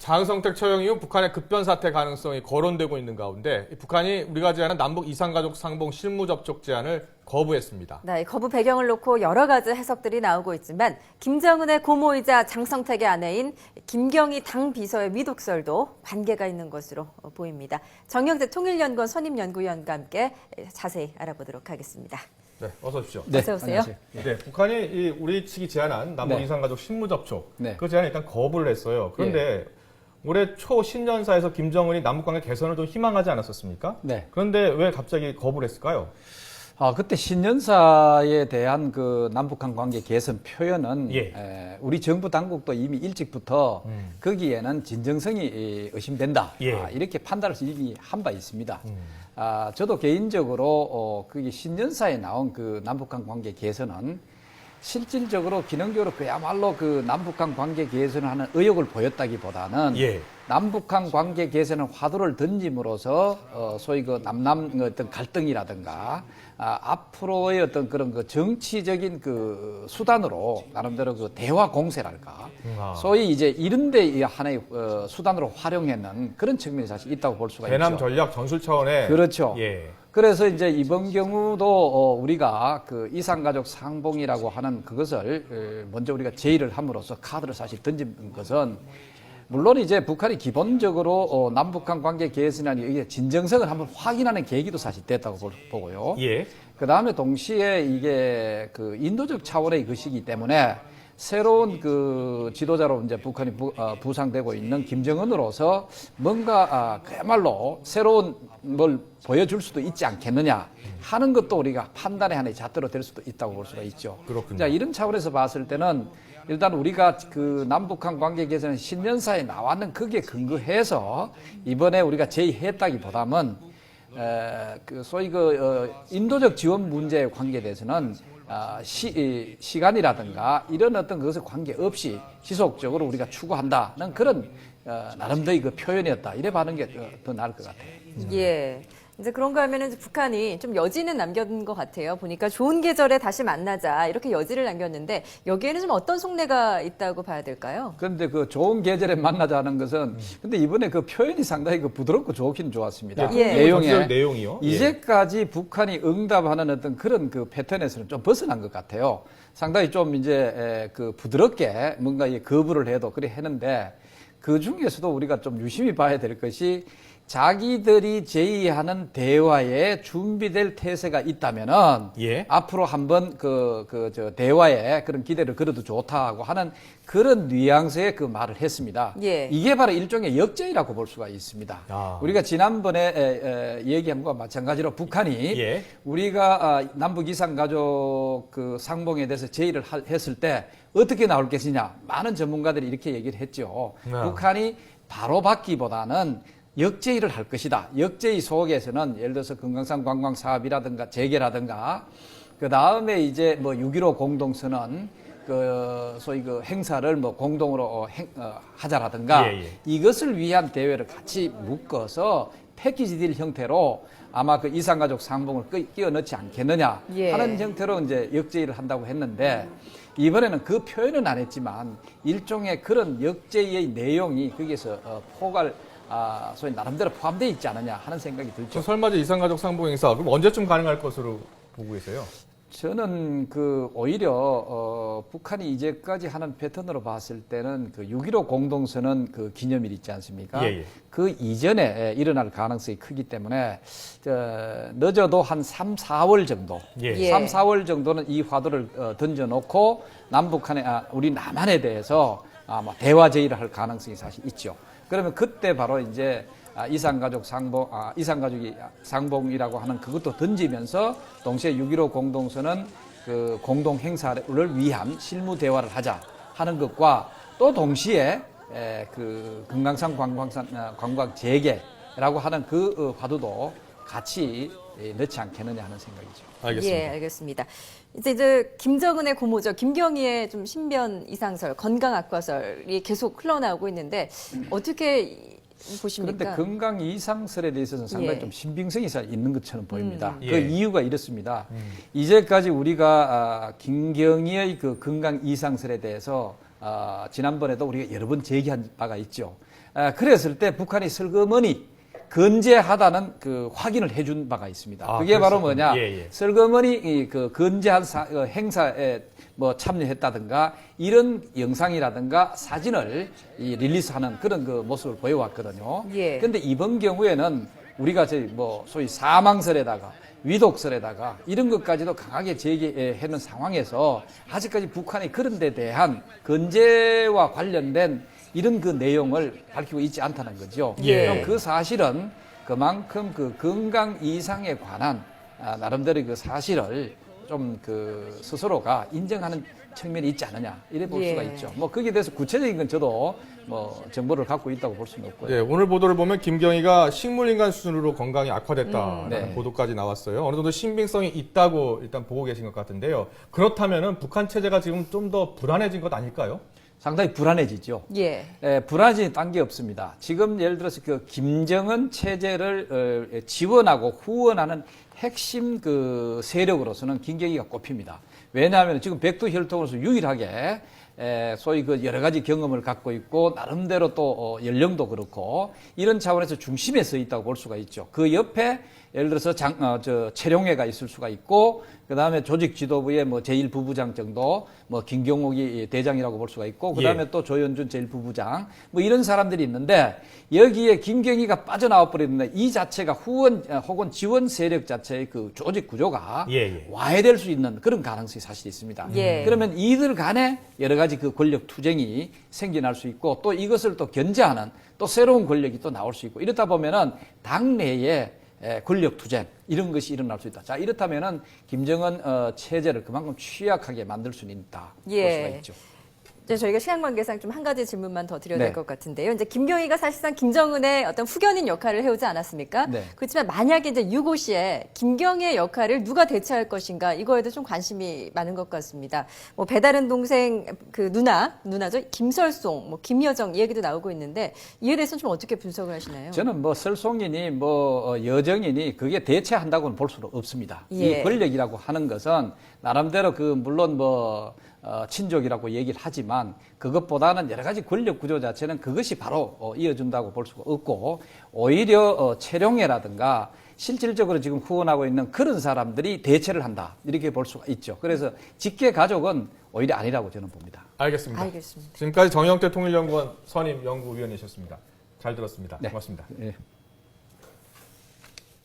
장성택 처형 이후 북한의 급변 사태 가능성이 거론되고 있는 가운데 북한이 우리가 제안한 남북 이산가족 상봉 실무 접촉 제안을 거부했습니다. 네, 거부 배경을 놓고 여러 가지 해석들이 나오고 있지만 김정은의 고모이자 장성택의 아내인 김경희 당 비서의 위독설도 관계가 있는 것으로 보입니다. 정영재 통일연구원 선임연구위원과 함께 자세히 알아보도록 하겠습니다. 네, 어서 오십시오. 네, 어서 오세요. 네, 북한이 우리 측이 제안한 남북 네. 이산가족 실무 접촉 네. 그 제안을 일단 거부를 했어요. 그런데 올해 초 신년사에서 김정은이 남북관계 개선을 좀 희망하지 않았었습니까? 네. 그런데 왜 갑자기 거부를 했을까요? 그때 신년사에 대한 그 남북한 관계 개선 표현은 우리 정부 당국도 이미 일찍부터 거기에는 진정성이 의심된다. 이렇게 판단을 이미 한 바 있습니다. 저도 개인적으로 그게 신년사에 나온 그 남북한 관계 개선은 실질적으로 기능적으로 그야말로 그 남북한 관계 개선을 하는 의욕을 보였다기보다는 남북한 관계 개선의 화두를 던짐으로써 소위 그 남남 어떤 갈등이라든가 앞으로의 어떤 그런 그 정치적인 그 수단으로 나름대로 그 대화 공세랄까 소위 이제 이런데 하나의 수단으로 활용하는 그런 측면이 사실 있다고 볼 수가 대남 있죠. 전략 전술 차원의 그렇죠. 그래서 이제 이번 경우도 우리가 그 이산가족 상봉이라고 하는 그것을 먼저 우리가 제의를 함으로써 카드를 사실 던진 것은 물론 이제 북한이 기본적으로 남북한 관계 개선이나 이게 진정성을 한번 확인하는 계기도 사실 됐다고 보고요. 그 다음에 동시에 이게 그 인도적 차원의 것이기 때문에 새로운 그 지도자로 이제 북한이 부상되고 있는 김정은으로서 뭔가 그야말로 새로운 뭘 보여줄 수도 있지 않겠느냐 하는 것도 우리가 판단의 하나의 잣대로 될 수도 있다고 볼 수가 있죠. 그렇군요. 자, 이런 차원에서 봤을 때는 일단 우리가 그 남북한 관계 개선 신년사에 나왔는 거기에 근거해서 이번에 우리가 제의했다기보다는 그 소위 그 인도적 지원 문제에 관계돼서는 시간이라든가 이런 어떤 것에 관계없이 지속적으로 우리가 추구한다는 그런 나름대로의 그 표현이었다. 이래 봐는 게 더 나을 것 같아요. 예. 이제 그런가 하면은 북한이 좀 여지는 남겨둔 것 같아요. 보니까 좋은 계절에 다시 만나자 이렇게 여지를 남겼는데 여기에는 좀 어떤 속내가 있다고 봐야 될까요? 그런데 그 좋은 계절에 만나자는 것은 근데 이번에 그 표현이 상당히 그 부드럽고 좋긴 좋았습니다. 내용이요? 이제까지 북한이 응답하는 어떤 그런 그 패턴에서는 좀 벗어난 것 같아요. 상당히 좀 이제 그 부드럽게 뭔가 거부를 해도 그래 했는데 그 중에서도 우리가 좀 유심히 봐야 될 것이 자기들이 제의하는 대화에 준비될 태세가 있다면은 앞으로 한번 저 대화에 그런 기대를 걸어도 좋다고 하는 그런 뉘앙스의 그 말을 했습니다. 이게 바로 일종의 역제의라고 볼 수가 있습니다. 우리가 지난번에 얘기한 것과 마찬가지로 북한이 우리가 남북 이산가족 그 상봉에 대해서 제의를 했을 때 어떻게 나올 것이냐 많은 전문가들이 이렇게 얘기를 했죠. 북한이 바로 받기보다는 역제의를 할 것이다. 역제의 속에서는 예를 들어서 금강산 관광 사업이라든가 재개라든가 그 다음에 이제 뭐 6.15 공동선언 그 소위 그 행사를 뭐 공동으로 하자라든가 이것을 위한 대회를 같이 묶어서 패키지 딜 형태로 아마 그 이산가족 상봉을 끼워 넣지 않겠느냐 하는 형태로 이제 역제의를 한다고 했는데 이번에는 그 표현은 안 했지만 일종의 그런 역제의의 내용이 거기에서 소위 나름대로 포함되어 있지 않느냐 하는 생각이 들죠. 설마 이산가족 상봉 행사 그럼 언제쯤 가능할 것으로 보고 계세요? 저는 그 오히려 북한이 이제까지 하는 패턴으로 봤을 때는 그 6.15 공동선언 그 기념일 있지 않습니까? 그 이전에 일어날 가능성이 크기 때문에 늦어도 한 3, 4월 정도, 3, 4월 정도는 이 화두를 던져놓고 남북한의 우리 남한에 대해서 아마 대화 제의를 할 가능성이 사실 있죠. 그러면 그때 바로 이제 이산가족 상봉, 이산가족이 상봉이라고 하는 그것도 던지면서 동시에 6.15 공동선언 그 공동 행사를 위한 실무 대화를 하자 하는 것과 또 동시에 그 금강산 관광 재개라고 하는 그 화두도 같이 넣지 않겠느냐 하는 생각이죠. 알겠습니다. 예, 알겠습니다. 이제 김정은의 고모죠. 김경희의 좀 신변 이상설, 건강 악화설이 계속 흘러나오고 있는데 어떻게 보십니까? 그런데 건강 이상설에 대해서는 상당히 좀 신빙성이 있는 것처럼 보입니다. 그 이유가 이렇습니다. 이제까지 우리가 김경희의 그 건강 이상설에 대해서 지난번에도 우리가 여러 번 제기한 바가 있죠. 그랬을 때 북한이 슬그머니 건재하다는 그 확인을 해준 바가 있습니다. 그게 바로 뭐냐? 슬그머니 그 건재한 행사에 뭐 참여했다든가 이런 영상이라든가 사진을 릴리스하는 그런 그 모습을 보여왔거든요. 그런데 이번 경우에는 우리가 뭐 소위 사망설에다가 위독설에다가 이런 것까지도 강하게 제기하는 상황에서 아직까지 북한이 그런 데 대한 건재와 관련된 이런 그 내용을 밝히고 있지 않다는 거죠. 그럼 그 사실은 그만큼 그 건강 이상에 관한 나름대로 그 사실을 좀 그 스스로가 인정하는 측면이 있지 않느냐 이래 볼 수가 있죠. 뭐 거기에 대해서 구체적인 건 저도 뭐 정보를 갖고 있다고 볼 수는 없고요. 네, 오늘 보도를 보면 김경희가 식물인간 수준으로 건강이 악화됐다는 보도까지 나왔어요. 어느 정도 신빙성이 있다고 일단 보고 계신 것 같은데요. 그렇다면은 북한 체제가 지금 좀 더 불안해진 것 아닐까요? 상당히 불안해지죠. 불안해지는 딴 게 없습니다. 지금 예를 들어서 그 김정은 체제를 지원하고 후원하는 핵심 그 세력으로서는 김경희가 꼽힙니다. 왜냐하면 지금 백두 혈통으로서 유일하게 소위 그 여러 가지 경험을 갖고 있고 나름대로 또 연령도 그렇고 이런 차원에서 중심에 서 있다고 볼 수가 있죠. 그 옆에 예를 들어서 최룡해가 있을 수가 있고 그다음에 조직 지도부의 뭐 제1부부장 정도 뭐 김경옥이 대장이라고 볼 수가 있고 그다음에 또 조현준 제1부부장 뭐 이런 사람들이 있는데 여기에 김경희가 빠져나와 버리는데 이 자체가 후원 혹은 지원 세력 자체의 그 조직 구조가 와해될 수 있는 그런 가능성이 사실 있습니다. 그러면 이들 간에 여러 가지 그 권력 투쟁이 생겨날 수 있고 또 이것을 또 견제하는 또 새로운 권력이 또 나올 수 있고 이렇다 보면은 당내에 권력 투쟁 이런 것이 일어날 수 있다. 자 이렇다면은 김정은 체제를 그만큼 취약하게 만들 수는 있다. 볼 수가 있죠. 이제 저희가 시간 관계상 좀 한 가지 질문만 더 드려야 될 것 같은데요. 이제 김경희가 사실상 김정은의 어떤 후견인 역할을 해오지 않았습니까? 그렇지만 만약에 이제 유고시에 김경희의 역할을 누가 대체할 것인가 이거에도 좀 관심이 많은 것 같습니다. 뭐 배다른 동생 그 누나죠 김설송, 뭐 김여정 이 얘기도 나오고 있는데 이에 대해서는 좀 어떻게 분석을 하시나요? 저는 뭐 설송이니 뭐 여정이니 그게 대체한다고는 볼 수는 없습니다. 이 권력이라고 하는 것은 나름대로 그 물론 뭐 친족이라고 얘기를 하지만 그것보다는 여러 가지 권력 구조 자체는 그것이 바로 이어준다고 볼 수가 없고 오히려 최룡해라든가 실질적으로 지금 후원하고 있는 그런 사람들이 대체를 한다 이렇게 볼 수가 있죠. 그래서 직계 가족은 오히려 아니라고 저는 봅니다. 알겠습니다. 지금까지 정영태 통일연구원 선임 연구위원이셨습니다. 잘 들었습니다. 고맙습니다.